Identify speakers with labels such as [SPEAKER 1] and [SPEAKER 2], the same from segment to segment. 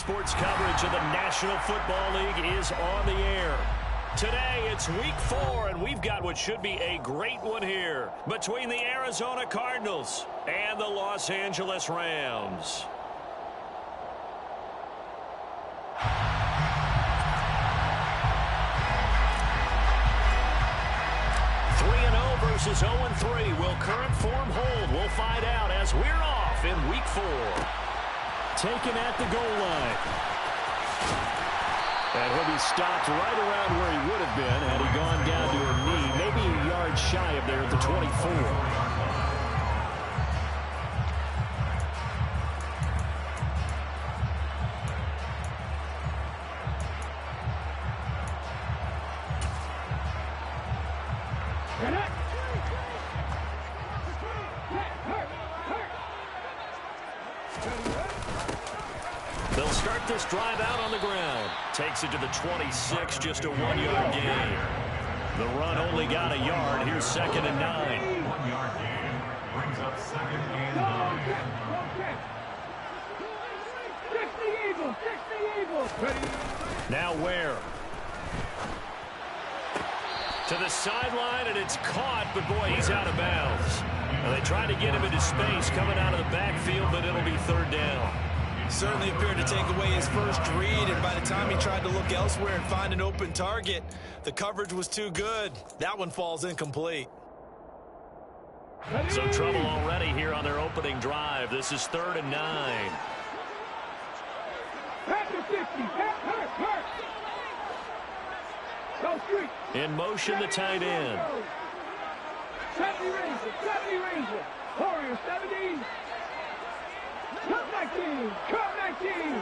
[SPEAKER 1] sports coverage of the National Football League is on the air. Today, it's week 4, and we've got what should be a great one here between the Arizona Cardinals and the Los Angeles Rams. 3-0 versus 0-3. Will current form hold? We'll find out as we're off in week 4. Taken at the goal line. And he'll be stopped right around where he would have been had he gone down to a knee, maybe a yard shy of there at the 24. They'll start this drive out on the ground. Takes it to the 26, just a 1-yard gain. The run only got a yard. Here's 2nd and 9.
[SPEAKER 2] 1-yard gain brings up 2nd and 9.
[SPEAKER 1] Now where? To the sideline, and it's caught, but boy, he's out of bounds. Well, they tried to get him into space coming out of the backfield, but it'll be 3rd down.
[SPEAKER 3] Certainly appeared to take away his first read, and by the time he tried to look elsewhere and find an open target, the coverage was too good. That one falls incomplete.
[SPEAKER 1] Some trouble already here on their opening drive. This is 3rd and 9. In motion, the tight end.
[SPEAKER 4] 70 Ranger. Warrior 70. Cut 19.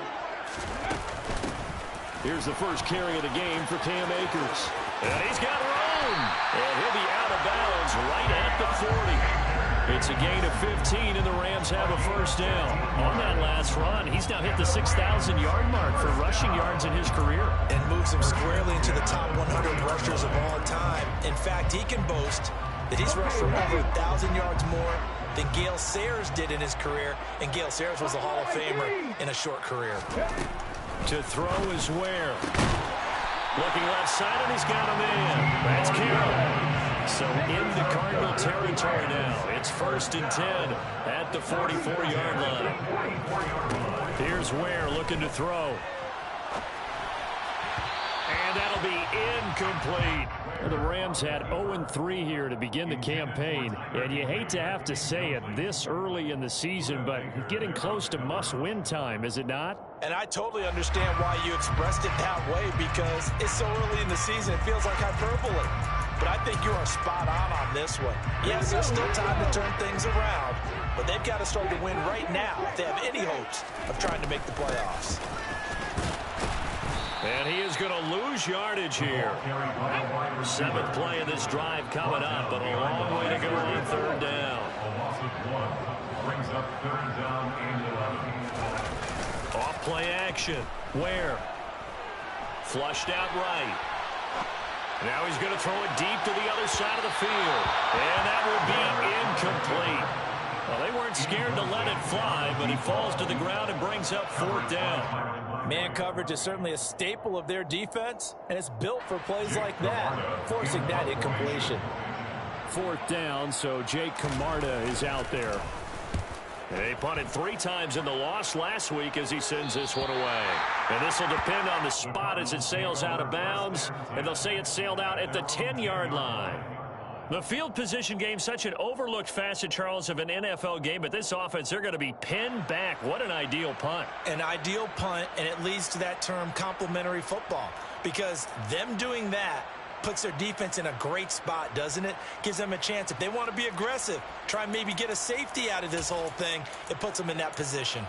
[SPEAKER 1] Here's the first carry of the game for Cam Akers. And he's got room. And he'll be out of bounds right at the 40. It's a gain of 15, and the Rams have a 1st down. On that last run, he's now hit the 6,000-yard mark for rushing yards in his career.
[SPEAKER 3] And moves him squarely into the top 100 rushers of all time. In fact, he can boast that he's rushed for over 1,000 yards more than Gale Sayers did in his career, and Gale Sayers was a Hall of Famer in a short career.
[SPEAKER 1] To throw is Ware. Looking left side, and he's got a man. That's Carroll. So into Cardinal territory now. It's 1st and 10 at the 44-yard line. Here's Ware looking to throw. And that'll be incomplete. The Rams had 0-3 here to begin the campaign, and you hate to have to say it this early in the season, but getting close to must-win time, is it not?
[SPEAKER 3] And I totally understand why you expressed it that way, because it's so early in the season, it feels like hyperbole. But I think you are spot on this one. Yes, there's still time to turn things around, but they've got to start to win right now if they have any hopes of trying to make the playoffs.
[SPEAKER 1] And he is going to lose yardage here. 7th play of this drive coming up, but a long way to go on 3rd down.
[SPEAKER 2] Brings up 3rd down and 11.
[SPEAKER 1] Off play action. Ware. Flushed out right. Now he's going to throw it deep to the other side of the field. And that will be incomplete. Well, they weren't scared to let it fly, but he falls to the ground and brings up 4th down.
[SPEAKER 3] Man coverage is certainly a staple of their defense, and it's built for plays like that, forcing that incompletion.
[SPEAKER 1] 4th down, so Jake Camarda is out there. They punted 3 times in the loss last week as he sends this one away. And this will depend on the spot as it sails out of bounds, and they'll say it sailed out at the 10-yard line. The field position game, such an overlooked facet, Charles, of an NFL game, but this offense, they're going to be pinned back. What an ideal punt.
[SPEAKER 3] An ideal punt, and it leads to that term complementary football, because them doing that puts their defense in a great spot, doesn't it? Gives them a chance. If they want to be aggressive, try and maybe get a safety out of this whole thing, it puts them in that position.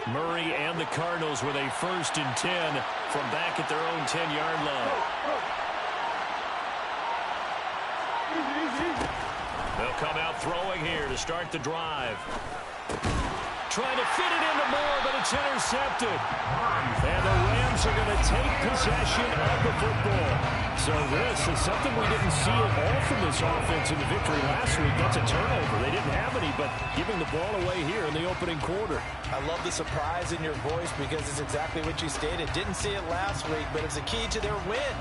[SPEAKER 1] Murray and the Cardinals with a 1st and 10 from back at their own 10-yard line. They'll come out throwing here to start the drive. Trying to fit it into Moore, but it's intercepted. And the Rams Rams are going to take possession of the football. So this is something we didn't see at all from this offense in the victory last week. That's a turnover. They didn't have any, but giving the ball away here in the opening quarter.
[SPEAKER 3] I love the surprise in your voice because it's exactly what you stated. Didn't see it last week, but it's a key to their win.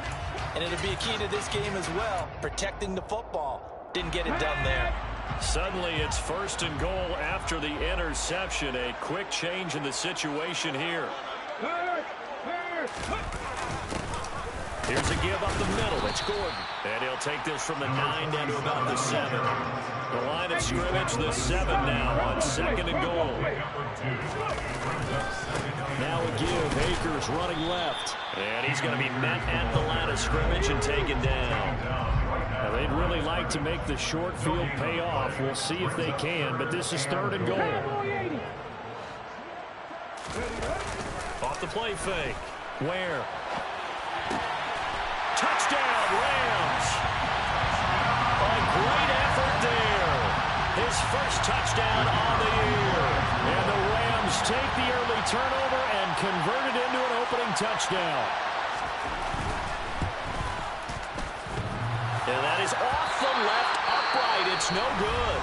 [SPEAKER 3] And it'll be a key to this game as well, protecting the football. Didn't get it done there.
[SPEAKER 1] Suddenly it's 1st and goal after the interception. A quick change in the situation here. Here's a give up the middle. It's Gordon. And he'll take this from the 9 down to about the 7. The line of scrimmage, the 7 now on 2nd and goal. Now a give. Akers running left. And he's going to be met at the line of scrimmage and taken down. Now they'd really like to make the short field pay off. We'll see if they can, but this is 3rd and goal. Off the play fake. Where? Touchdown, Rams. A great effort there. His first touchdown on the year. And the Rams take the early turnover and convert it into an opening touchdown. And that is off the left upright. It's no good.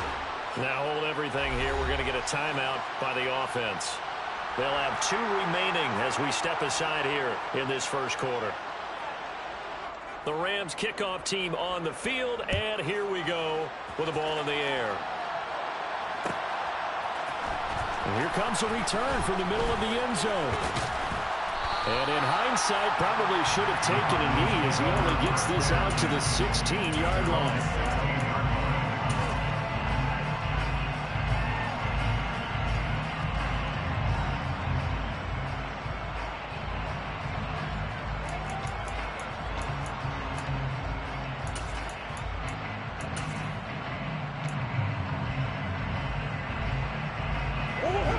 [SPEAKER 1] Now hold everything here. We're going to get a timeout by the offense. They'll have 2 remaining as we step aside here in this first quarter. The Rams kickoff team on the field, and here we go with the ball in the air. And here comes a return from the middle of the end zone. And in hindsight, probably should have taken a knee as he only gets this out to the 16-yard line.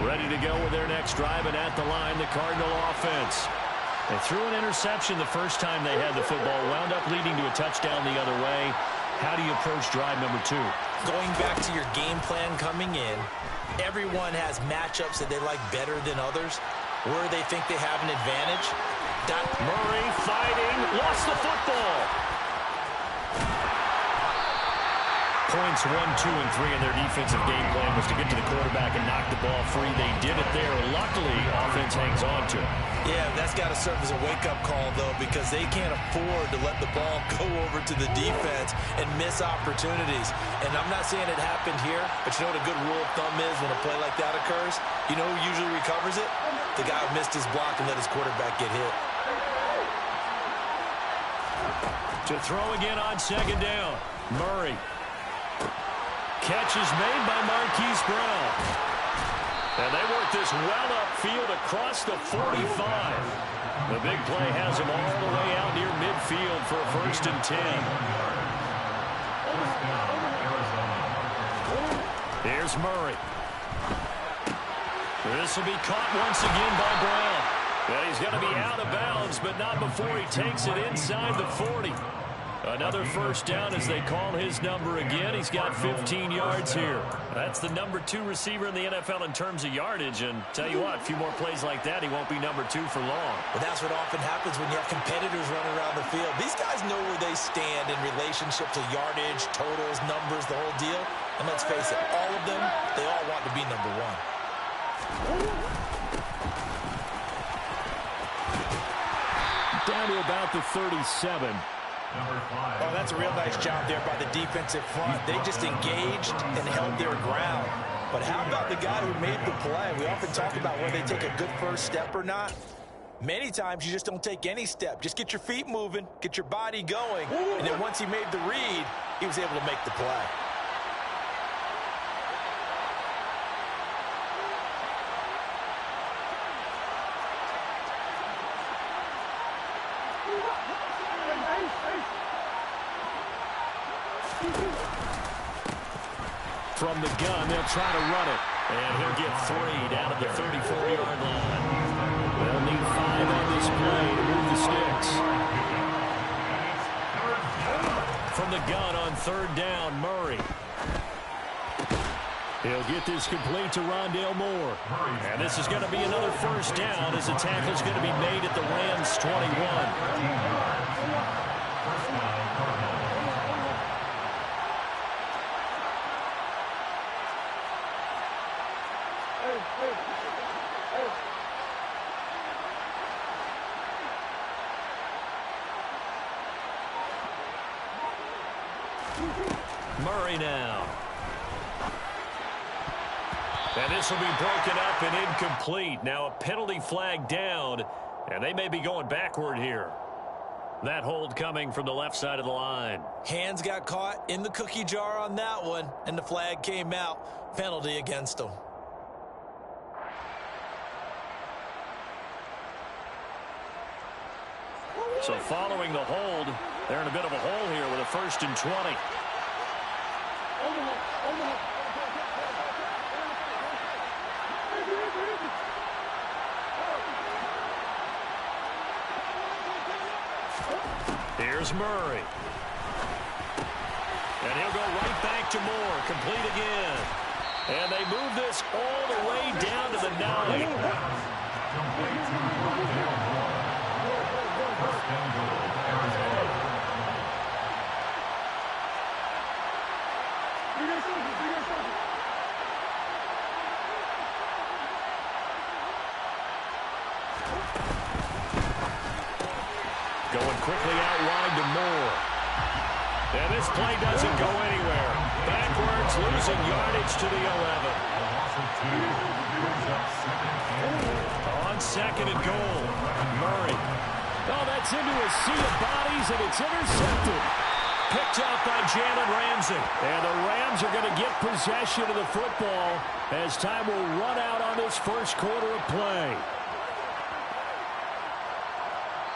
[SPEAKER 1] Ready to go with their next drive, and at the line, the Cardinal offense. They threw an interception the first time they had the football, wound up leading to a touchdown the other way. How do you approach drive number 2?
[SPEAKER 3] Going back to your game plan coming in, everyone has matchups that they like better than others, where they think they have an advantage.
[SPEAKER 1] Murray fighting, lost the football. Points 1, 2, and 3 in their defensive game plan was to get to the quarterback and knock the ball free. They did it there. Luckily, offense hangs on to it.
[SPEAKER 3] Yeah, that's got to serve as a wake-up call, though, because they can't afford to let the ball go over to the defense and miss opportunities. And I'm not saying it happened here, but you know what a good rule of thumb is when a play like that occurs? You know who usually recovers it? The guy who missed his block and let his quarterback get hit.
[SPEAKER 1] To throw again on 2nd down. Murray. Catch is made by Marquise Brown. And they work this well upfield across the 45. The big play has him all the way out near midfield for a 1st and 10. Here's Murray. This will be caught once again by Brown. And he's going to be out of bounds, but not before he takes it inside the 40. Another 1st down as they call his number again. He's got 15 yards here. That's the number 2 receiver in the NFL in terms of yardage. And tell you what, a few more plays like that, he won't be number 2 for long.
[SPEAKER 3] But that's what often happens when you have competitors running around the field. These guys know where they stand in relationship to yardage, totals, numbers, the whole deal. And let's face it, all of them, they all want to be number 1.
[SPEAKER 1] Down to about the 37.
[SPEAKER 3] Oh, that's a real nice job there by the defensive front. They just engaged and held their ground. But how about the guy who made the play? We often talk about whether they take a good first step or not. Many times you just don't take any step. Just get your feet moving, get your body going. And then once he made the read, he was able to make the play.
[SPEAKER 1] From the gun, they'll try to run it. And he'll get 3 down at the 34-yard line. They'll need 5 on this play to move the sticks. From the gun on 3rd down, Murray. He'll get this complete to Rondale Moore. And this is going to be another first down as the tackle's going to be made at the Rams' 21. Murray now. And this will be broken up and incomplete. Now a penalty flag down, and they may be going backward here. That hold coming from the left side of the line.
[SPEAKER 3] Hands got caught in the cookie jar on that one, and the flag came out. Penalty against them.
[SPEAKER 1] So following the hold, they're in a bit of a hole here with a 1st and 20. Here's Murray. And he'll go right back to Moore. Complete again. And they move this all the way down to the 9. Going quickly out wide to Moore. And this play doesn't go anywhere. Backwards, losing yardage to the 11. On 2nd and goal, Murray. Oh, that's into a sea of bodies, and it's intercepted. Picked out by Jalen Ramsey. And the Rams are going to get possession of the football as time will run out on this first quarter of play.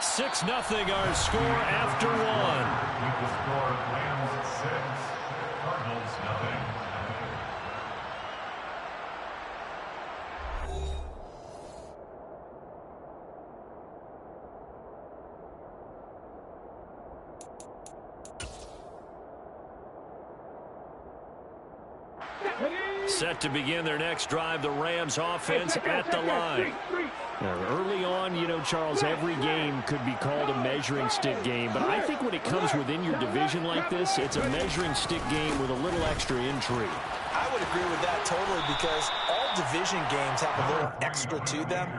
[SPEAKER 1] 6-0 our score after 1.
[SPEAKER 2] With the score, Rams 6, Cardinals nothing.
[SPEAKER 1] Set to begin their next drive, the Rams offense at the line. Now, early on, you know, Charles, every game could be called a measuring stick game, but I think when it comes within your division like this, it's a measuring stick game with a little extra intrigue.
[SPEAKER 3] I would agree with that totally, because all division games have a little extra to them.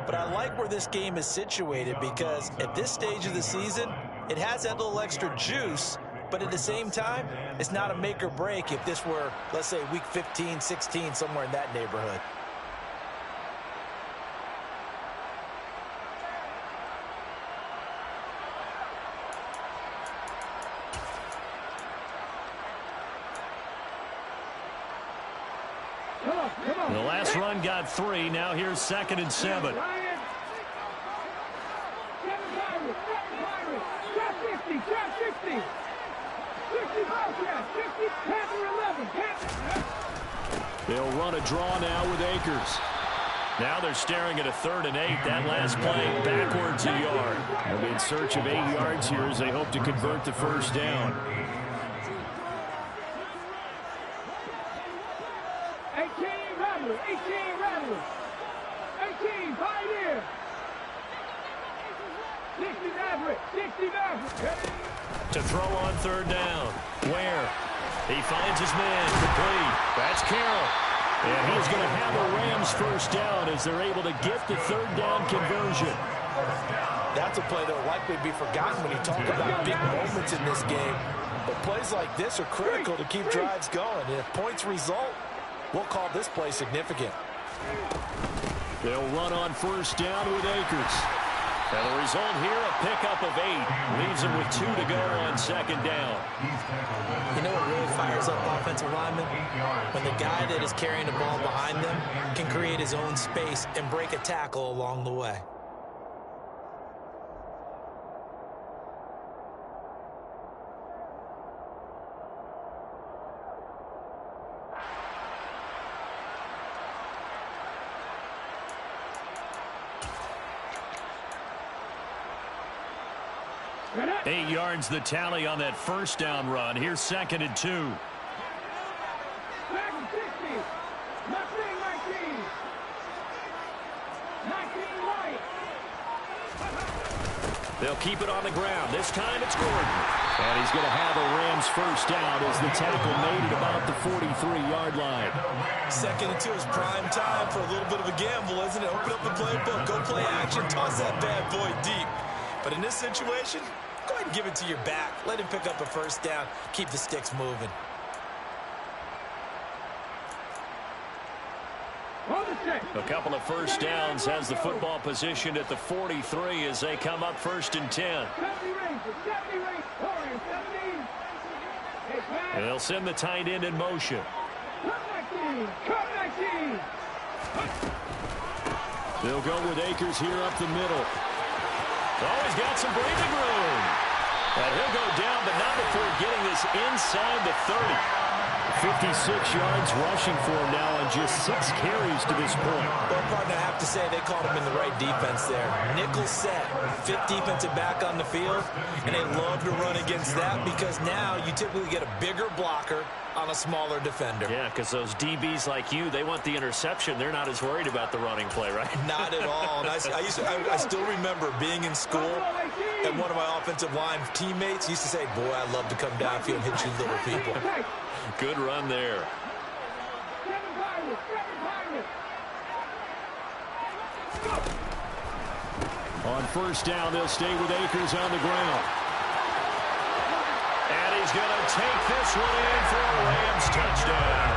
[SPEAKER 3] But I like where this game is situated, because at this stage of the season, it has that little extra juice. But at the same time, it's not a make or break if this were, let's say, week 15, 16, somewhere in that neighborhood.
[SPEAKER 1] The last run got 3. Now here's 2nd and 7. They'll run a draw now with Akers. Now they're staring at a 3rd and 8. That last play backwards a yard. They'll be in search of 8 yards here as they hope to convert the first down.
[SPEAKER 4] 18 Rattler, 18 Rattler, 18 Pioneer, 60 Maverick, 60 Maverick.
[SPEAKER 1] To throw on 3rd down. Where? He finds his man. Complete. That's Carroll. And he's going to have a Rams first down as they're able to get the 3rd down conversion.
[SPEAKER 3] That's a play that will likely be forgotten when you talk about big moments in this game. But plays like this are critical to keep drives going. And if points result, we'll call this play significant.
[SPEAKER 1] They'll run on 1st down with Akers. And the result here, a pickup of 8. Leaves them with 2 to go on 2nd down.
[SPEAKER 3] You know what really fires up offensive linemen? When the guy that is carrying the ball behind them can create his own space and break a tackle along the way.
[SPEAKER 1] Eight yards the tally on that 1st down run. Here's 2nd and 2.
[SPEAKER 4] right.
[SPEAKER 1] They'll keep it on the ground. This time it's Gordon. And he's going to have a Rams first down as the tackle made it about the 43-yard line.
[SPEAKER 3] 2nd and 2 is prime time for a little bit of a gamble, isn't it? Open up the playbook, go play action, toss that bad boy deep. But in this situation, go ahead and give it to your back. Let him pick up a first down. Keep the sticks moving.
[SPEAKER 1] A couple of first downs has the football position at the 43 as they come up 1st and 10. And they'll send the tight end in motion. They'll go with Akers here up the middle. Oh, he's got some breathing room. And he'll go down, but not before getting this inside the 30. 56 yards rushing for him now on just 6 carries to this point.
[SPEAKER 3] Well, partner, I have to say they caught him in the right defense there. Nickel set, 5th defensive back on the field, and they love to run against that because now you typically get a bigger blocker on a smaller defender.
[SPEAKER 1] Yeah, because those DBs like you, they want the interception. They're not as worried about the running play, right?
[SPEAKER 3] Not at all. And I still remember being in school, and one of my offensive line teammates used to say, boy, I love to come downfield and hit you little people.
[SPEAKER 1] Good run there. On first down, they'll stay with Akers on the ground. And he's going to take this one in for a Rams touchdown.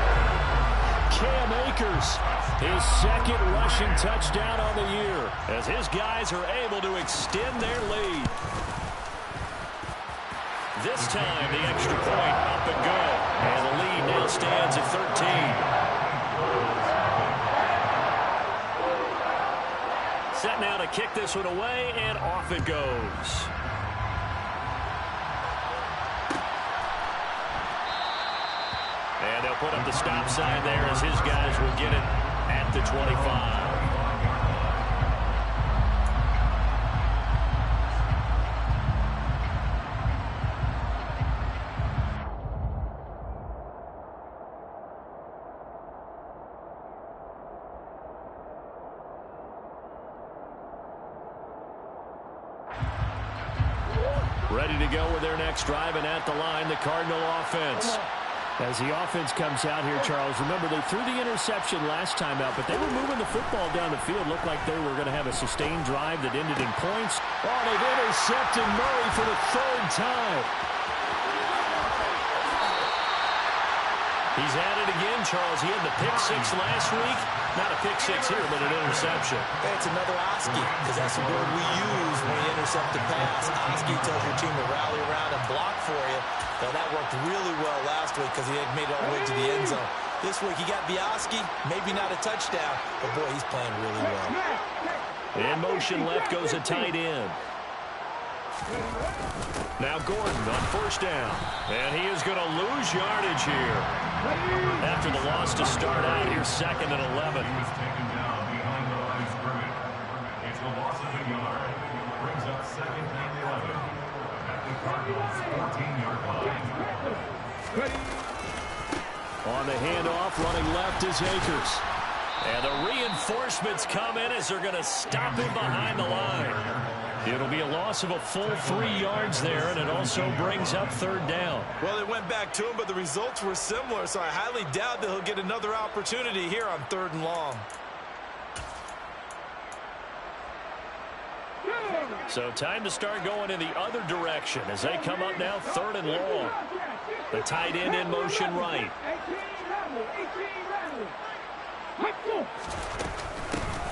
[SPEAKER 1] Cam Akers, his 2nd rushing touchdown on the year, as his guys are able to extend their lead. This time, the extra point up and go. And the lead now stands at 13. Set now to kick this one away, and off it goes. And they'll put up the stop sign there as his guys will get it at the 25. Ready to go with their next drive, and at the line, the Cardinal offense. As the offense comes out here, Charles, remember they threw the interception last time out, but they were moving the football down the field. Looked like they were going to have a sustained drive that ended in points. Oh, they've intercepted Murray for the 3rd time. He's at it again, Charles. He had the pick 6 last week. Not a pick 6 here, but an interception.
[SPEAKER 3] Hey, it's another Oski, because that's the word we use when you intercept the pass. Oski tells your team to rally around and block for you. Now, that worked really well last week because he had made it all the way to the end zone. This week, he got Oski, maybe not a touchdown, but, boy, he's playing really well.
[SPEAKER 1] In motion left goes a tight end. Now Gordon on first down. And he is going to lose yardage here. After the loss to start out, here's 2nd and 11.
[SPEAKER 2] He's taken down behind the line of scrimmage. It's a loss of a yard. Brings up 2nd and 11. At the Cardinals' 14-yard line.
[SPEAKER 1] On the handoff, running left is Akers. And the reinforcements come in as they're going to stop him behind the line. It'll be a loss of a full 3 yards there, and it also brings up 3rd down.
[SPEAKER 3] Well, they went back to him, but the results were similar, so I highly doubt that he'll get another opportunity here on 3rd and long.
[SPEAKER 1] So time to start going in the other direction as they come up now 3rd and long. The tight end in motion right.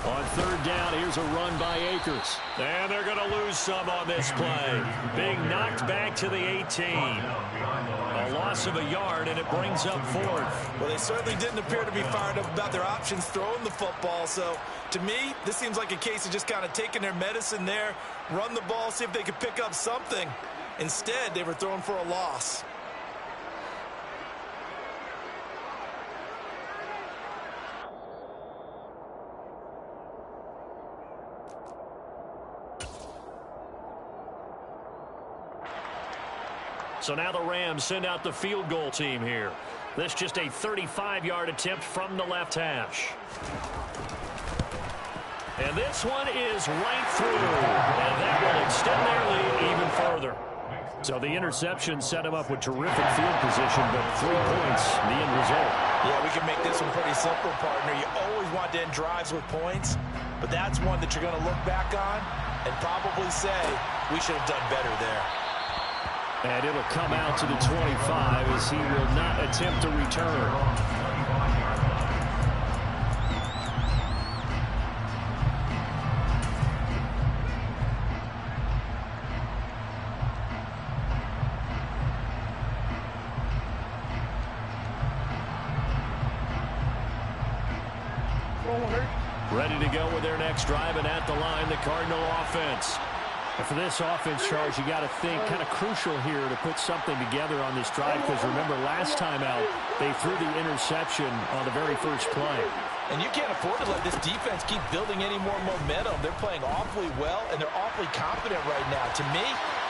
[SPEAKER 1] On 3rd down, here's a run by Akers. And they're going to lose some on this play. Being knocked back to the 18. A loss of a yard, and it brings up 4th.
[SPEAKER 3] Well, they certainly didn't appear to be fired up about their options throwing the football. So, to me, this seems like a case of just kind of taking their medicine there, run the ball, see if they could pick up something. Instead, they were throwing for a loss.
[SPEAKER 1] So now the Rams send out the field goal team here. This just a 35-yard attempt from the left hash. And this one is right through. And that will extend their lead even further. So the interception set him up with terrific field position, but 3 points, the end result.
[SPEAKER 3] Yeah, we can make this one pretty simple, partner. You always want to end drives with points, but that's one that you're going to look back on and probably say, we should have done better there.
[SPEAKER 1] And it'll come out to the 25 as he will not attempt to return. Ready to go with their next drive, and at the line, the Cardinal offense. And for this offense, Charles, you got to think kind of crucial here to put something together on this drive, because remember, last time out, they threw the interception on the very first play.
[SPEAKER 3] And you can't afford to let this defense keep building any more momentum. They're playing awfully well, and they're awfully confident right now. To me,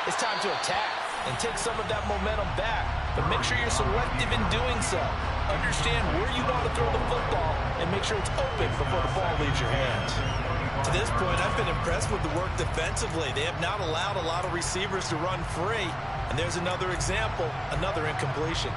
[SPEAKER 3] it's time to attack and take some of that momentum back, but make sure you're selective in doing so. Understand where you want to throw the football and make sure it's open before the ball leaves your hands. To this point, I've been impressed with the work defensively. They have not allowed a lot of receivers to run free. And there's another example, another incompletion.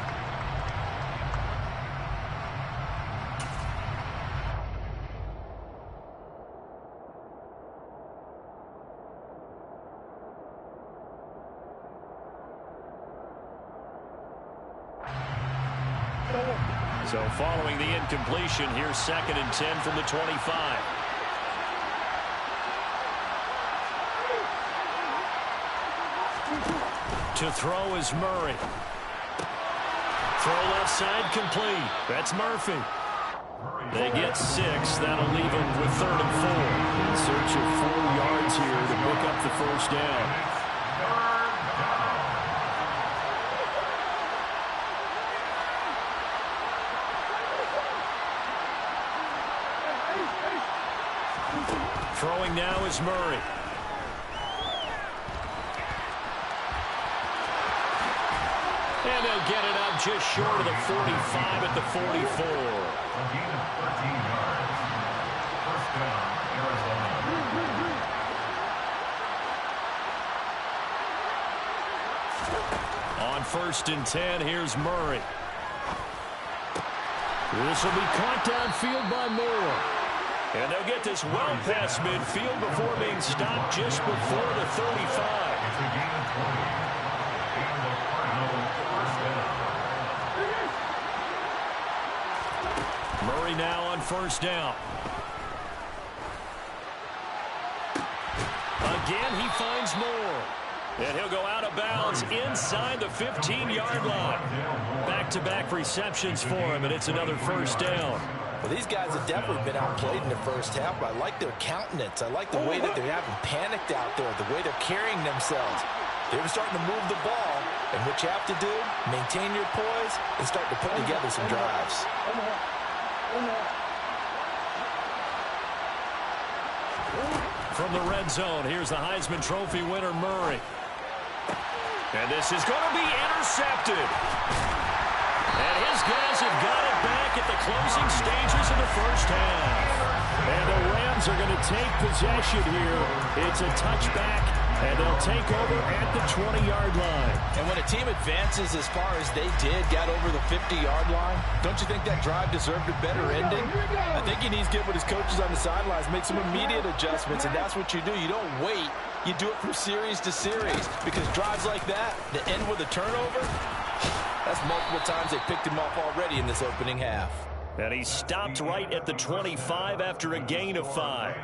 [SPEAKER 1] So following the incompletion, here's 2nd and 10 from the 25. To throw is Murray. Throw left side complete. That's Murphy. They get 6. That'll leave them with 3rd and 4. In search of 4 yards here to pick up the first down. Throwing now is Murray. And they'll get it up just short of the 45 at the 44.
[SPEAKER 2] A gain of 13 yards. First down, Arizona.
[SPEAKER 1] On 1st and 10, here's Murray. This will be caught downfield by Moore. And they'll get this well past midfield before being stopped just before the 35.
[SPEAKER 2] It's a gain of 20. And the Cardinal first down.
[SPEAKER 1] Murray now on 1st down. Again, he finds Moore. And he'll go out of bounds inside the 15-yard line. Back-to-back receptions for him, and it's another first down.
[SPEAKER 3] Well, these guys have definitely been outplayed in the first half, but I like their countenance. I like the way that they're having panicked out there, the way they're carrying themselves. They're starting to move the ball, and what you have to do, maintain your poise and start to put together some drives.
[SPEAKER 1] From the red zone, here's the Heisman Trophy winner, Murray. And this is going to be intercepted. And his guys have got it back at the closing stages of the first half. And the Rams are going to take possession here. It's a touchback, and they'll take over at the 20-yard line.
[SPEAKER 3] And when a team advances as far as they did, got over the 50-yard line, don't you think that drive deserved a better ending? I think he needs to get with his coaches on the sidelines, make some immediate adjustments, and that's what you do. You don't wait. You do it from series to series, because drives like that end with a turnover, that's multiple times they picked him off already in this opening half.
[SPEAKER 1] And he stopped right at the 25 after a gain of 5.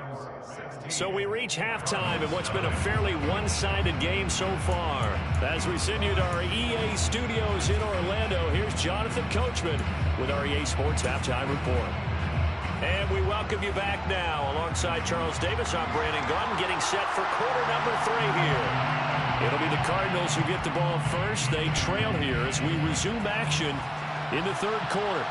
[SPEAKER 1] So we reach halftime in what's been a fairly one-sided game so far. As we send you to our EA studios in Orlando, here's Jonathan Coachman with our EA Sports Halftime Report. And we welcome you back now. Alongside Charles Davis, I'm Brandon Gunn, getting set for quarter number 3 here. It'll be the Cardinals who get the ball first. They trail here as we resume action in the 3rd quarter.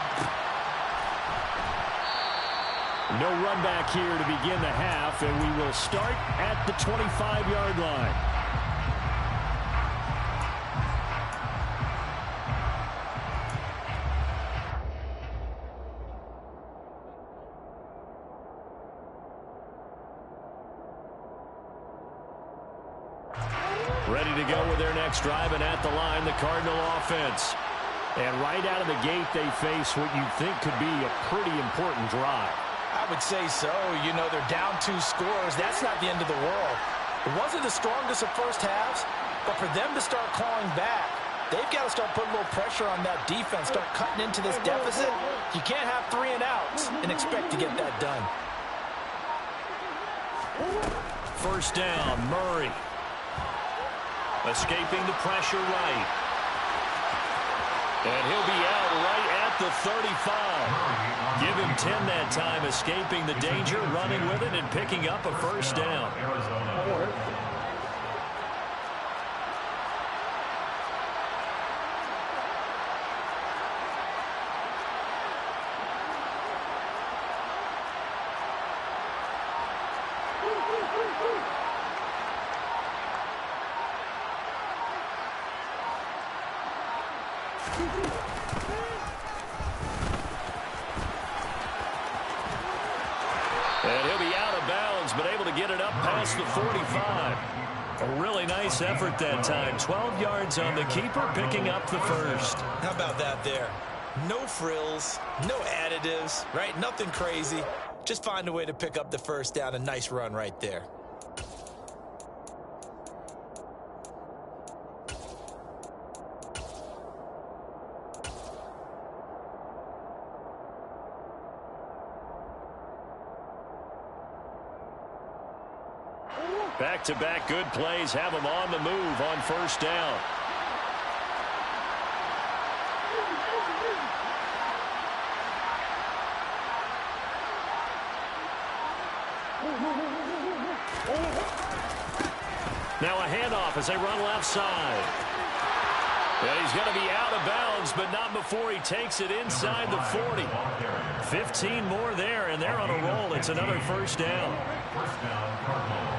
[SPEAKER 1] No run back here to begin the half, and we will start at the 25-yard line. Ready to go with their next drive, and at the line, the Cardinal offense. And right out of the gate, they face what you think could be a pretty important drive.
[SPEAKER 3] I would say so. You know, they're down 2 scores. That's not the end of the world. It wasn't the strongest of first halves, but for them to start clawing back, they've got to start putting a little pressure on that defense, start cutting into this deficit. You can't have 3 and outs and expect to get that done.
[SPEAKER 1] First down, Murray. Escaping the pressure right. And he'll be out right at the 35. Give him 10 that time, escaping the danger, running with it, and picking up a first down. And he'll be out of bounds, but able to get it up past the 45. A really nice effort that time. 12 yards on the keeper, picking up the first.
[SPEAKER 3] How about that there? No frills, no additives, right? Nothing crazy. Just find a way to pick up the first down. A nice run right there.
[SPEAKER 1] Back-to-back good plays have them on the move on first down. Now a handoff as they run left side. And he's going to be out of bounds, but not before he takes it inside the 40. 15 more there, and they're on a roll. It's another first down.
[SPEAKER 2] First down, Cardinals.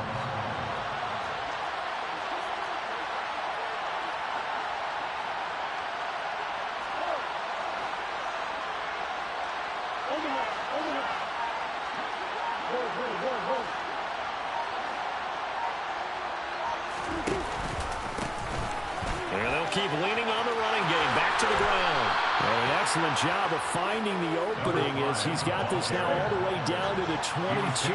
[SPEAKER 1] And they'll keep leaning on the running game. Back to the ground. And an excellent job of finding the opening as he's got this now all the way down to the 22.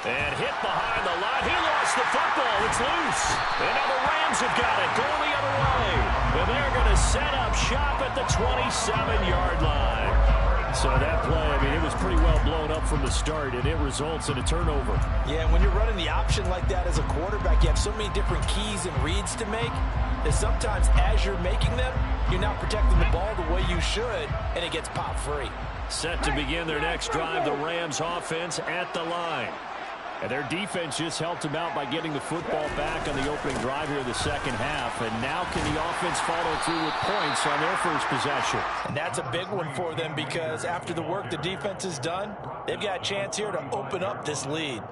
[SPEAKER 1] And hit behind the line. He lost the football. It's loose. And now the Rams have got it. Going the other way. And they're going to set up shop at the 27-yard line. So that play, I mean, it was pretty well blown up from the start, and it results in a turnover.
[SPEAKER 3] Yeah, when you're running the option like that as a quarterback, you have so many different keys and reads to make that sometimes as you're making them, you're not protecting the ball the way you should, and it gets popped free.
[SPEAKER 1] Set to begin their next drive, the Rams offense at the line. And their defense just helped them out by getting the football back on the opening drive here in the second half. And now can the offense follow through with points on their first possession?
[SPEAKER 3] And that's a big one for them because after the work the defense has done, they've got a chance here to open up this lead.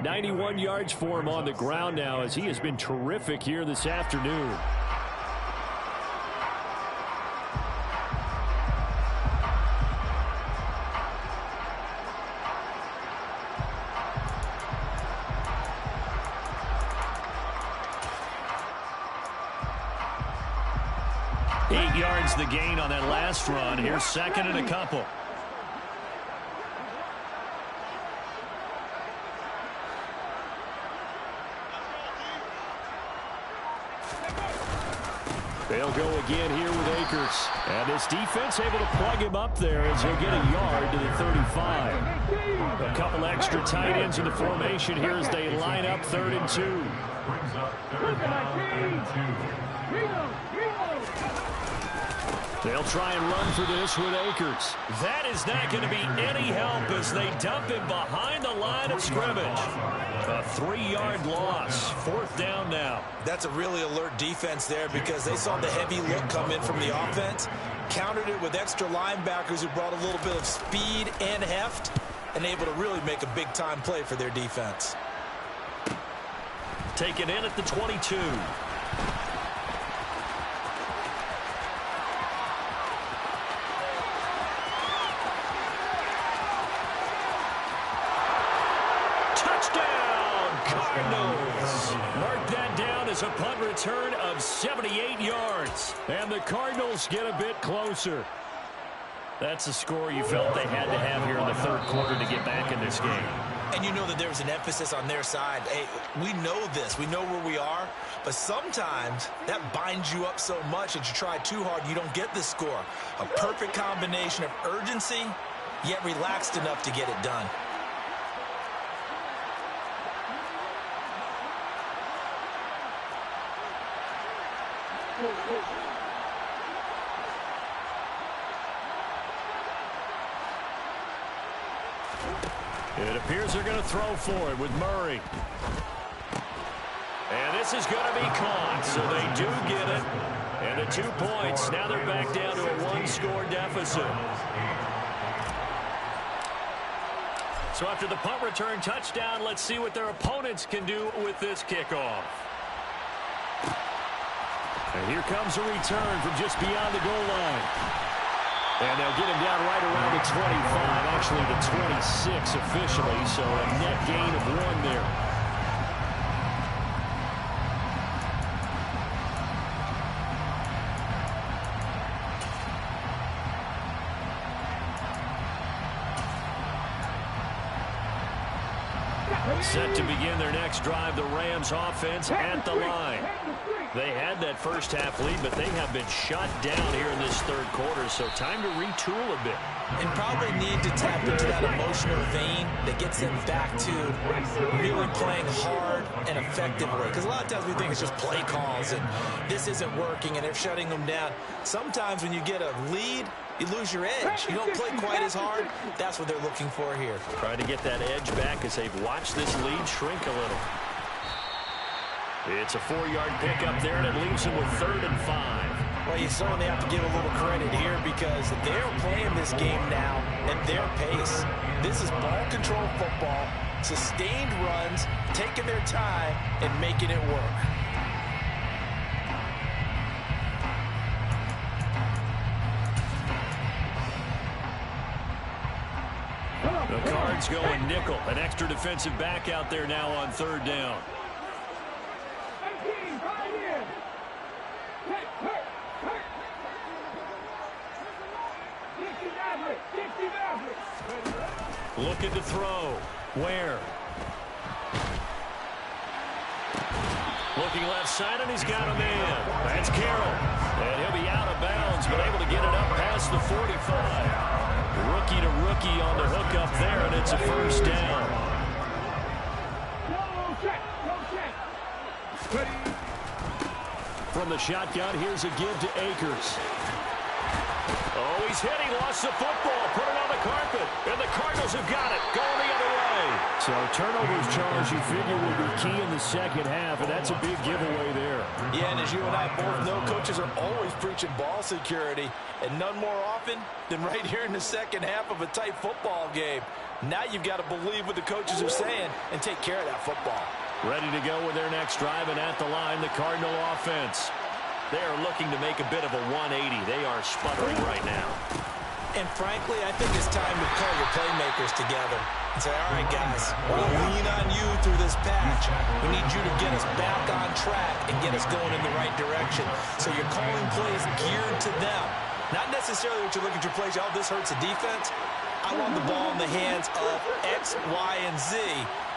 [SPEAKER 1] 91 yards for him on the ground now as he has been terrific here this afternoon. The gain on that last run. Here's second and a couple. They'll go again here with Akers. And this defense able to plug him up there as he'll get a yard to the 35. A couple extra tight ends in the formation here as they line up 3rd and 2.
[SPEAKER 2] Brings up 3rd down and 2.
[SPEAKER 1] They'll try and run for this with Akers. That is not going to be any help as they dump him behind the line of scrimmage. A 3-yard loss. 4th down now.
[SPEAKER 3] That's a really alert defense there because they saw the heavy look come in from the offense, countered it with extra linebackers who brought a little bit of speed and heft, and able to really make a big-time play for their defense.
[SPEAKER 1] Taken in at the 22. Mark that down as a punt return of 78 yards. And the Cardinals get a bit closer. That's a score you felt they had to have here in the third quarter to get back in this game.
[SPEAKER 3] And you know that there was an emphasis on their side. Hey, we know this. We know where we are. But sometimes that binds you up so much that you try too hard, you don't get the score. A perfect combination of urgency, yet relaxed enough to get it done.
[SPEAKER 1] It appears they're going to throw for it with Murray. And this is going to be caught, so they do get it. And the 2 points. Now they're back down to a one-score deficit. So after the punt return touchdown, let's see what their opponents can do with this kickoff. And here comes a return from just beyond the goal line. And they'll get him down right around the 25, actually the 26 officially, so a net gain of 1 there. Set to begin their next drive, the Rams offense at the line. They had that first half lead, but they have been shut down here in this third quarter, so time to retool a bit.
[SPEAKER 3] And probably need to tap into that emotional vein that gets them back to really playing hard and effectively. Because a lot of times we think it's just play calls and this isn't working and they're shutting them down. Sometimes when you get a lead, you lose your edge. You don't play quite as hard. That's what they're looking for here.
[SPEAKER 1] Trying to get that edge back as they've watched this lead shrink a little. It's a 4-yard pickup there, and it leaves them with 3rd and 5.
[SPEAKER 3] Well, you certainly have to give a little credit here because they're playing this game now at their pace. This is ball control football, sustained runs, taking their time, and making it work.
[SPEAKER 1] The Cards going nickel. An extra defensive back out there now on 3rd down. Looking to throw. Where? Looking left side, and he's got a man. That's Carroll. And he'll be out of bounds, but able to get it up past the 45. Rookie to rookie on the hook up there, and it's a 1st down. From the shotgun, here's a give to Akers. Oh, he's hit. He lost the football. Put it on the carpet. And the Cardinals have got it. Going the other way. So turnovers charge you figure will be key in the second half, and that's a big giveaway there.
[SPEAKER 3] Yeah, and as you and I both know, coaches are always preaching ball security, and none more often than right here in the second half of a tight football game. Now you've got to believe what the coaches are saying and take care of that football.
[SPEAKER 1] Ready to go with their next drive, and at the line, the Cardinal offense. They are looking to make a bit of a 180. They are sputtering right now.
[SPEAKER 3] And frankly, I think it's time to call your playmakers together and say, all right, guys, we're going to lean on you through this patch. We need you to get us back on track and get us going in the right direction. So you're calling plays geared to them. Not necessarily what you're looking at your plays. Oh, this hurts the defense. I want the ball in the hands of X, Y, and Z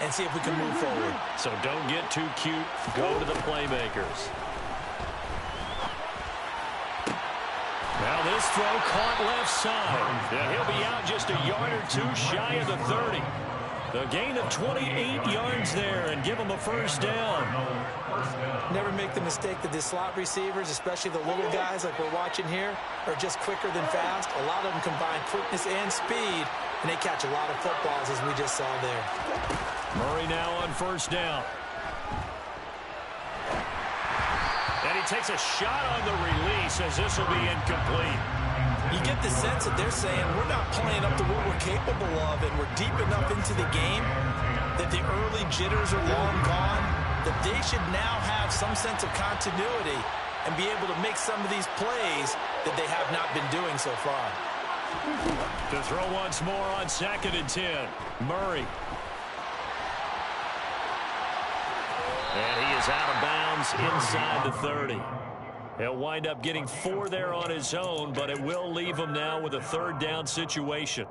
[SPEAKER 3] and see if we can move forward.
[SPEAKER 1] So don't get too cute. Go to the playmakers. Now this throw caught left side. Yeah, he'll be out just a yard or 2 shy of the 30. The gain of 28 yards there and give him a 1st down.
[SPEAKER 3] Never make the mistake that the slot receivers, especially the little guys like we're watching here, are just quicker than fast. A lot of them combine quickness and speed, and they catch a lot of footballs as we just saw there.
[SPEAKER 1] Murray now on 1st down. And he takes a shot on the release as this will be incomplete.
[SPEAKER 3] You get the sense that they're saying we're not playing up to what we're capable of, and we're deep enough into the game that the early jitters are long gone, that they should now have some sense of continuity and be able to make some of these plays that they have not been doing so far.
[SPEAKER 1] To throw once more on 2nd and 10. Murray. And he is out of bounds inside the 30. He'll wind up getting 4 there on his own, but it will leave him now with a 3rd down situation.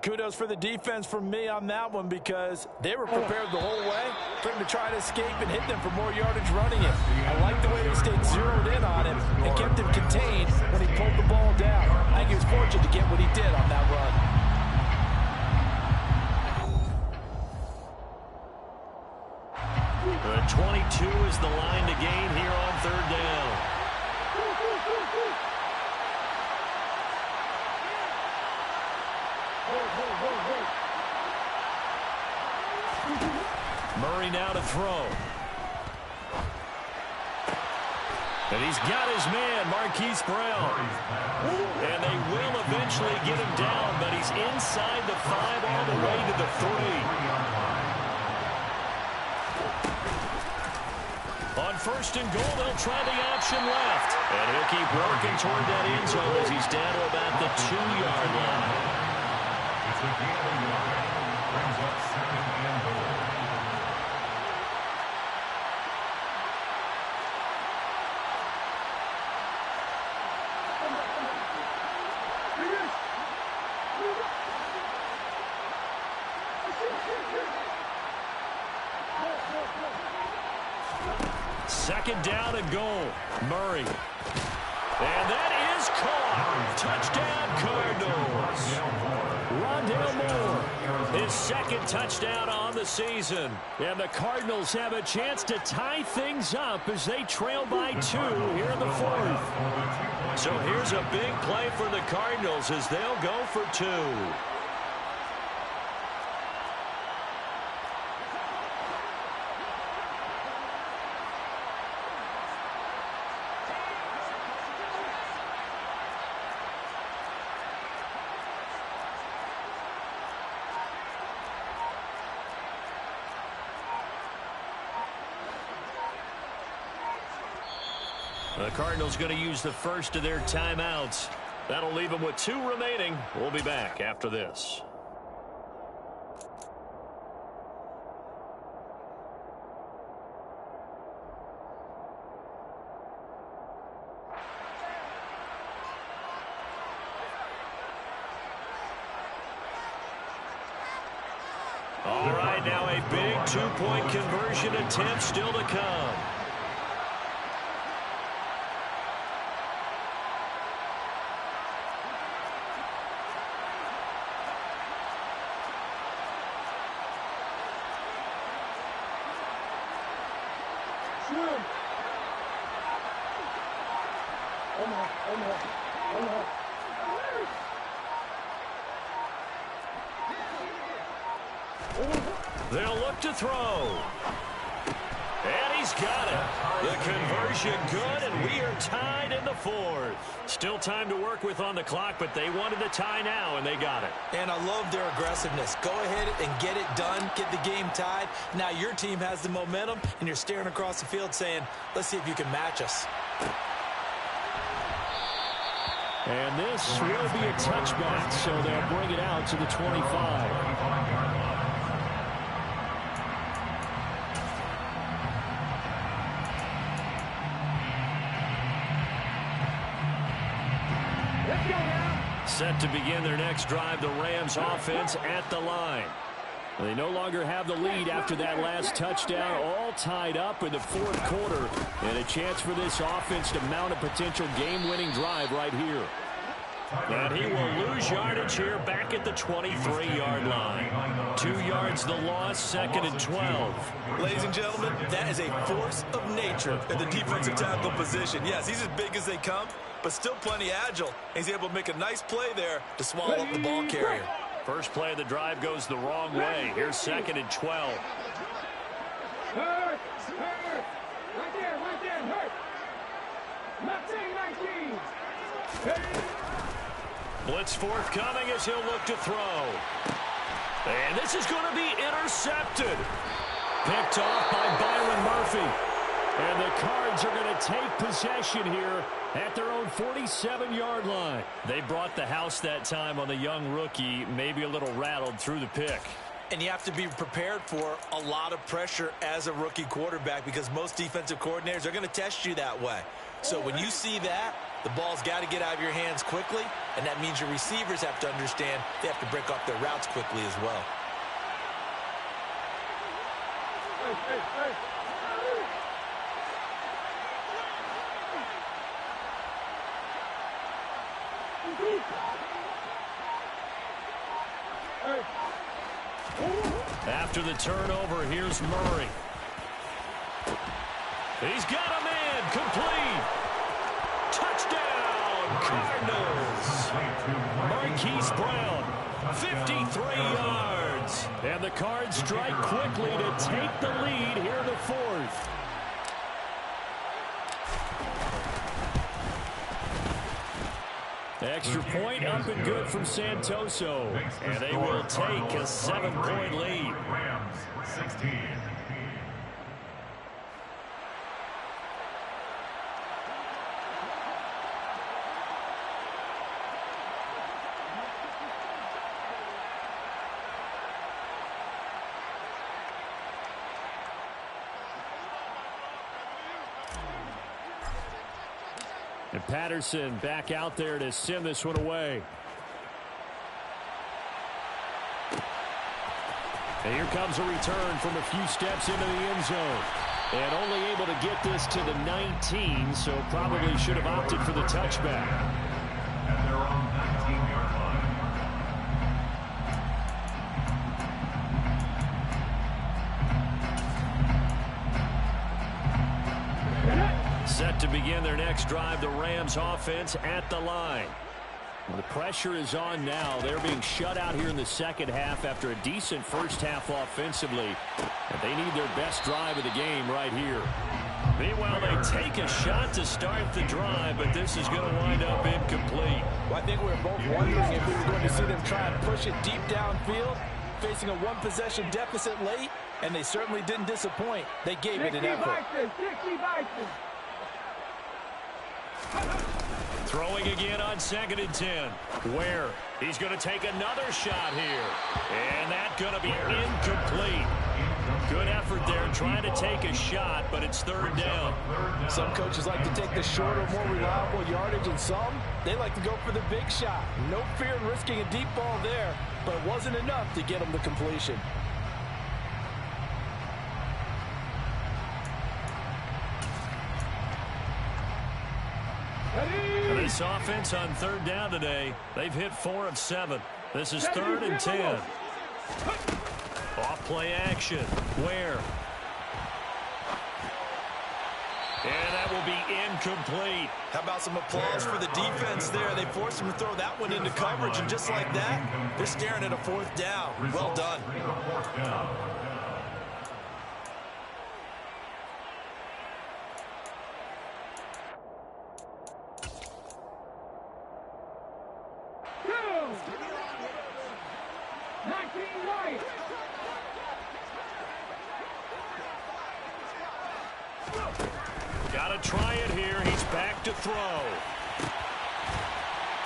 [SPEAKER 3] Kudos for the defense from me on that one, because they were prepared the whole way for him to try to escape and hit them for more yardage running it. I like the way they stayed zeroed in on him and kept him contained when he pulled the ball down. I think he was fortunate to get what he did on that run.
[SPEAKER 1] The 22 is the line to gain here on 3rd down. Murray now to throw. And he's got his man, Marquise Brown. And they will eventually get him down, but he's inside the 5 all the way to the 3. On 1st and goal, they'll try the option left. And he'll keep working toward that end zone as he's down to about the 2-yard line.
[SPEAKER 2] It's a gain of 1. Brings up 2nd and goal.
[SPEAKER 1] Second down and goal. Murray. And that is caught. Touchdown, Cardinals. Rondale Moore, his 2nd touchdown on the season. And the Cardinals have a chance to tie things up as they trail by 2 here in the 4th. So here's a big play for the Cardinals as they'll go for 2. The Cardinals going to use the first of their timeouts. That'll leave them with 2 remaining. We'll be back after this. All right, now a big 2-point conversion attempt still to come. They'll look to throw. And he's got it. The conversion good, and we are tied in the 4th. Still time to work with on the clock, but they wanted the tie now, and they got it.
[SPEAKER 3] And I love their aggressiveness. Go ahead and get it done, get the game tied. Now your team has the momentum, and you're staring across the field saying, let's see if you can match us.
[SPEAKER 1] And this will be a touchback, so they'll bring it out to the 25. Set to begin their next drive, the Rams offense at the line. They no longer have the lead after that last touchdown, all tied up in the 4th quarter, and a chance for this offense to mount a potential game-winning drive right here. And he will lose yardage here back at the 23-yard line. 2 yards the loss, 2nd and 12.
[SPEAKER 3] Ladies and gentlemen, that is a force of nature at the defensive tackle position. Yes, he's as big as they come, but still plenty agile. He's able to make a nice play there to swallow up the ball carrier.
[SPEAKER 1] First play of the drive goes the wrong way. Here's 2nd and 12.
[SPEAKER 4] Hurt! Hurt! Right there, hurt! Left 19! Hey!
[SPEAKER 1] Blitz forthcoming as he'll look to throw. And this is going to be intercepted. Picked off by Byron Murphy. And the Cards are going to take possession here at their own 47-yard line. They brought the house that time on the young rookie, maybe a little rattled through the pick.
[SPEAKER 3] And you have to be prepared for a lot of pressure as a rookie quarterback because most defensive coordinators are going to test you that way. So when you see that, the ball's got to get out of your hands quickly, and that means your receivers have to understand they have to break off their routes quickly as well.
[SPEAKER 1] After the turnover, here's Murray. He's got a man, complete. Touchdown, Cardinals. Marquise Brown, 53 yards. And the Cards strike quickly to take the lead here in the fourth. Extra point up and good from Santoso. And they will take a 7-point lead.
[SPEAKER 2] Rams 16.
[SPEAKER 1] And Patterson back out there to send this one away. And here comes a return from a few steps into the end zone. And only able to get this to the 19, so probably should have opted for the touchback.
[SPEAKER 2] At their own 19-yard line.
[SPEAKER 1] Set to begin their next drive, the Rams offense at the line. The pressure is on now. They're being shut out here in the second half after a decent first half offensively. And they need their best drive of the game right here. Meanwhile, they take a shot to start the drive, but this is going to wind up incomplete.
[SPEAKER 3] Well, I think we were both wondering if we were going to see them try and push it deep downfield, facing a one-possession deficit late, and they certainly didn't disappoint. They gave it an effort.
[SPEAKER 1] Throwing again on 2nd and 10. Where? He's going to take another shot here. And that's going to be incomplete. Good effort there trying to take a shot, but it's 3rd down.
[SPEAKER 3] Some coaches like to take the shorter, more reliable yardage, and some, they like to go for the big shot. No fear in risking a deep ball there, but it wasn't enough to get them the completion.
[SPEAKER 1] This offense on 3rd down today, they've hit 4 of 7. This is 3rd and 10. Off play action. Where? And that will be incomplete.
[SPEAKER 3] How about some applause for the defense there? They forced him to throw that one into coverage, and just like that, they're staring at a 4th down. Well done.
[SPEAKER 1] Got to try it here. He's back to throw.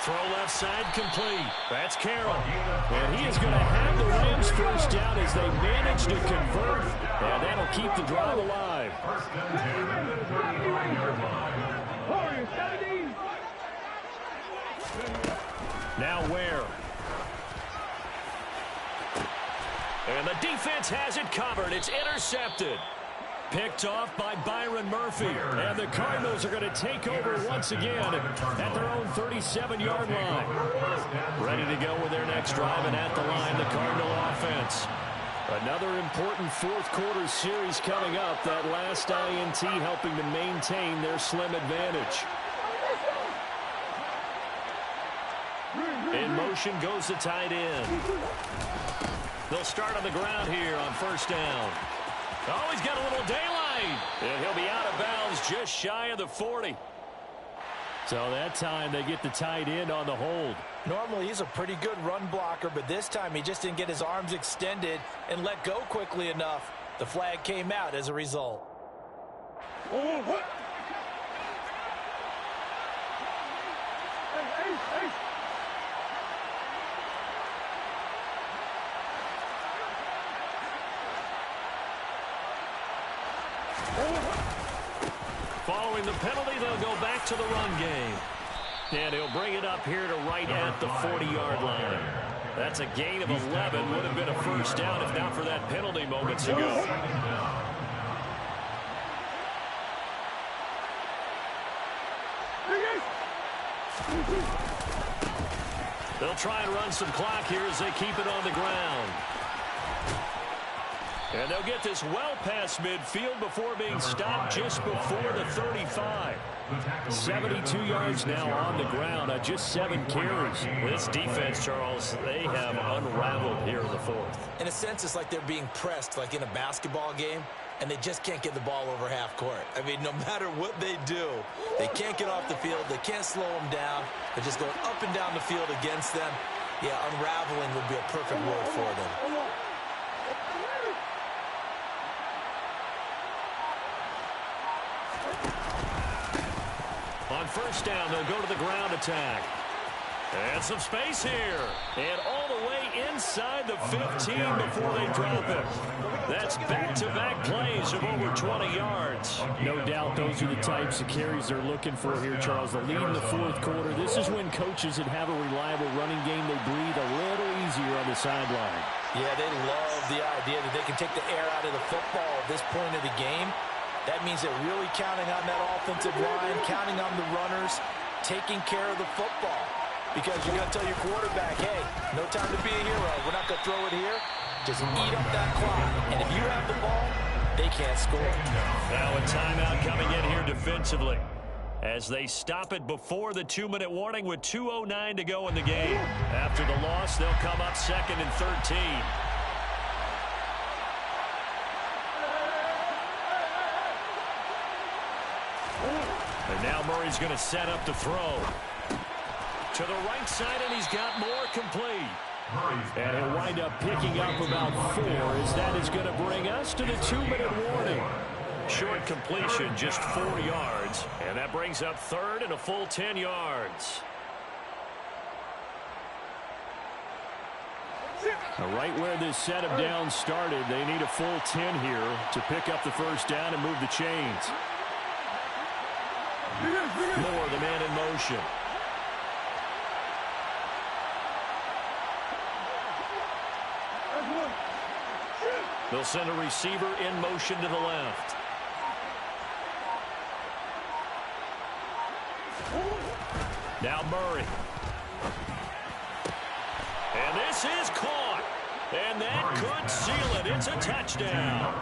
[SPEAKER 1] Throw left side complete. That's Carroll. And he is going to have the Rams first down as they manage to convert. And that'll keep the drive alive.
[SPEAKER 2] First and 10 at the 31-yard line.
[SPEAKER 1] Now where? And the defense has it covered. It's intercepted. Picked off by Byron Murphy. And the Cardinals are going to take over once again at their own 37-yard line. Ready to go with their next drive, and at the line, the Cardinal offense. Another important fourth-quarter series coming up. That last INT helping to maintain their slim advantage. In motion goes the tight end. They'll start on the ground here on 1st down. Oh, he's got a little daylight. And he'll be out of bounds just shy of the 40. So that time they get the tight end on the hold.
[SPEAKER 3] Normally he's a pretty good run blocker, but this time he just didn't get his arms extended and let go quickly enough. The flag came out as a result.
[SPEAKER 1] Following the penalty, they'll go back to the run game. And he'll bring it up here to right at the 40-yard line. That's a gain of 11. Would have been a first down if not for that penalty moments ago. They'll try and run some clock here as they keep it on the ground. And they'll get this well past midfield before being stopped just before the 35. 72 yards now on the ground on just 7 carries. This defense, Charles, they have unraveled here in the fourth.
[SPEAKER 3] In a sense, it's like they're being pressed like in a basketball game, and they just can't get the ball over half court. I mean, no matter what they do, they can't get off the field. They can't slow them down. They're just going up and down the field against them. Yeah, unraveling would be a perfect word for them. On first down, they'll go to the ground attack. And some space here. And all the way inside the 15 before they drop it. That's back-to-back plays of over 20 yards.
[SPEAKER 5] No doubt those are the types of carries they're looking for here, Charles. The lead in the fourth quarter. This is when coaches that have a reliable running game, they breathe a little easier on the sideline.
[SPEAKER 3] Yeah, they love the idea that they can take the air out of the football at this point of the game. That means they're really counting on that offensive line, counting on the runners, taking care of the football. Because you're going to tell your quarterback, hey, no time to be a hero. We're not going to throw it here. Just eat up that clock. And if you have the ball, they can't score.
[SPEAKER 1] Now a timeout coming in here defensively as they stop it before the 2-minute warning with 2:09 to go in the game. After the loss, they'll come up 2nd and 13. And now Murray's going to set up to throw. To the right side, and he's got more complete.
[SPEAKER 5] And he'll wind up picking up about 4, as that is going to bring us to the 2-minute warning.
[SPEAKER 1] Short completion, just 4 yards. And that brings up 3rd and a full 10 yards.
[SPEAKER 5] Right where this set of downs started, they need a full 10 here to pick up the first down and move the chains.
[SPEAKER 1] Moore, the man in motion. They'll send a receiver in motion to the left. Now Murray. And this is caught. And that could seal it. It's a touchdown.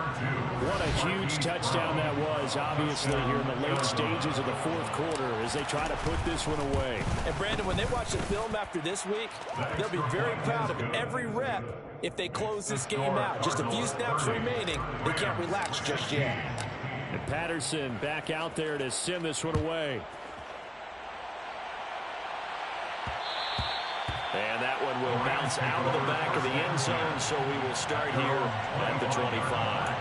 [SPEAKER 5] What a huge touchdown that was, obviously, here in the late stages of the fourth quarter as they try to put this one away.
[SPEAKER 3] And, Brandon, when they watch the film after this week, they'll be very proud of every rep if they close this game out. Just a few snaps remaining. They can't relax just yet.
[SPEAKER 5] And Patterson back out there to send this one away.
[SPEAKER 1] And that one will bounce out of the back of the end zone, so we will start here at the 25.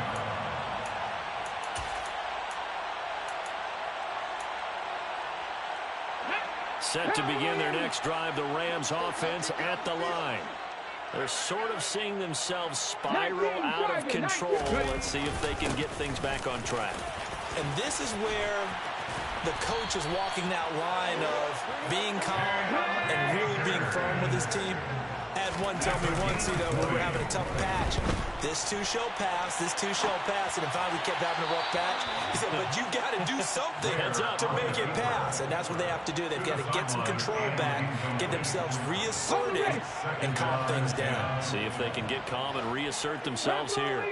[SPEAKER 1] Set to begin their next drive, the Rams offense at the line. They're sort of seeing themselves spiral out of control. Let's see if they can get things back on track.
[SPEAKER 3] And this is where the coach is walking that line of being calm and really being firm with his team. I had one tell me once, you know, we were having a tough patch. This too shall pass, this too shall pass. And finally we kept having a rough patch. He said, but you got to do something to make it pass. And that's what they have to do. They've got to get some control back, get themselves reasserted, and calm things down.
[SPEAKER 1] See if they can get calm and reassert themselves here.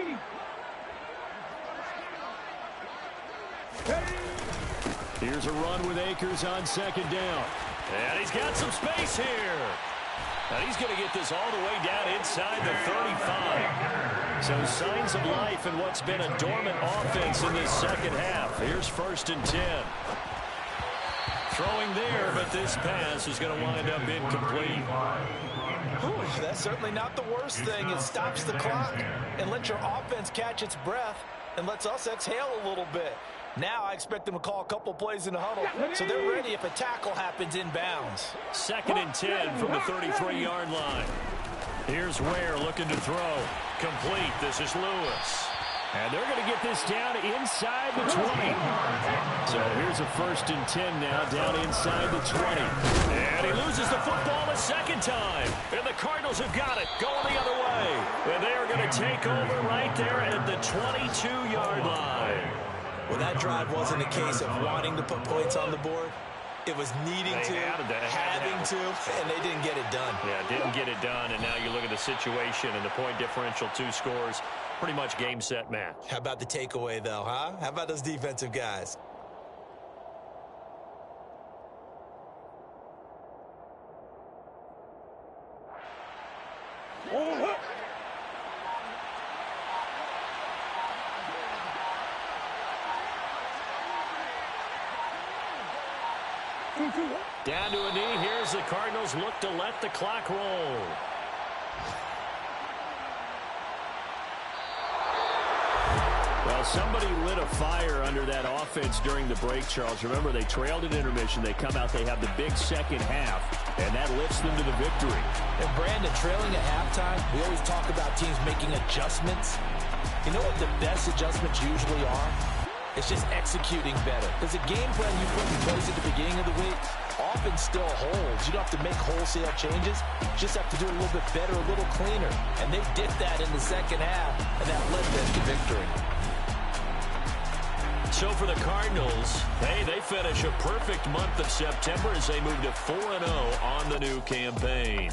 [SPEAKER 5] Here's a run with Akers on 2nd down.
[SPEAKER 1] And he's got some space here. And he's going to get this all the way down inside the 35. So signs of life in what's been a dormant offense in this second half. Here's 1st and 10. Throwing there, but this pass is going to wind up incomplete.
[SPEAKER 3] Ooh, that's certainly not the worst thing. It stops the clock and lets your offense catch its breath and lets us exhale a little bit. Now I expect them to call a couple plays in the huddle, so they're ready if a tackle happens inbounds.
[SPEAKER 1] 2nd and 10 from the 33-yard line. Here's Ware looking to throw. Complete. This is Lewis. And they're going to get this down inside the 20. So here's a 1st and 10 now, down inside the 20. And he loses the football a second time. And the Cardinals have got it, going the other way. And they are going to take over right there at the 22-yard line.
[SPEAKER 3] Well, that drive wasn't a case of wanting to put points on the board. It was needing to, having to, and they didn't get it done.
[SPEAKER 1] Yeah, didn't get it done, and now you look at the situation and the point differential, 2 scores, pretty much game, set, match.
[SPEAKER 3] How about the takeaway, though, huh? How about those defensive guys?
[SPEAKER 1] Down to a knee. Here's the Cardinals look to let the clock roll. Well, somebody lit a fire under that offense during the break, Charles. Remember, they trailed at intermission. They come out, they have the big second half, and that lifts them to the victory.
[SPEAKER 3] And Brandon, trailing at halftime, we always talk about teams making adjustments. You know what the best adjustments usually are? It's just executing better. Because the game plan you put in place at the beginning of the week often still holds. You don't have to make wholesale changes. You just have to do it a little bit better, a little cleaner. And they did that in the second half, and that led them to victory.
[SPEAKER 1] So for the Cardinals, hey, they finish a perfect month of September as they move to 4-0 on the new campaign.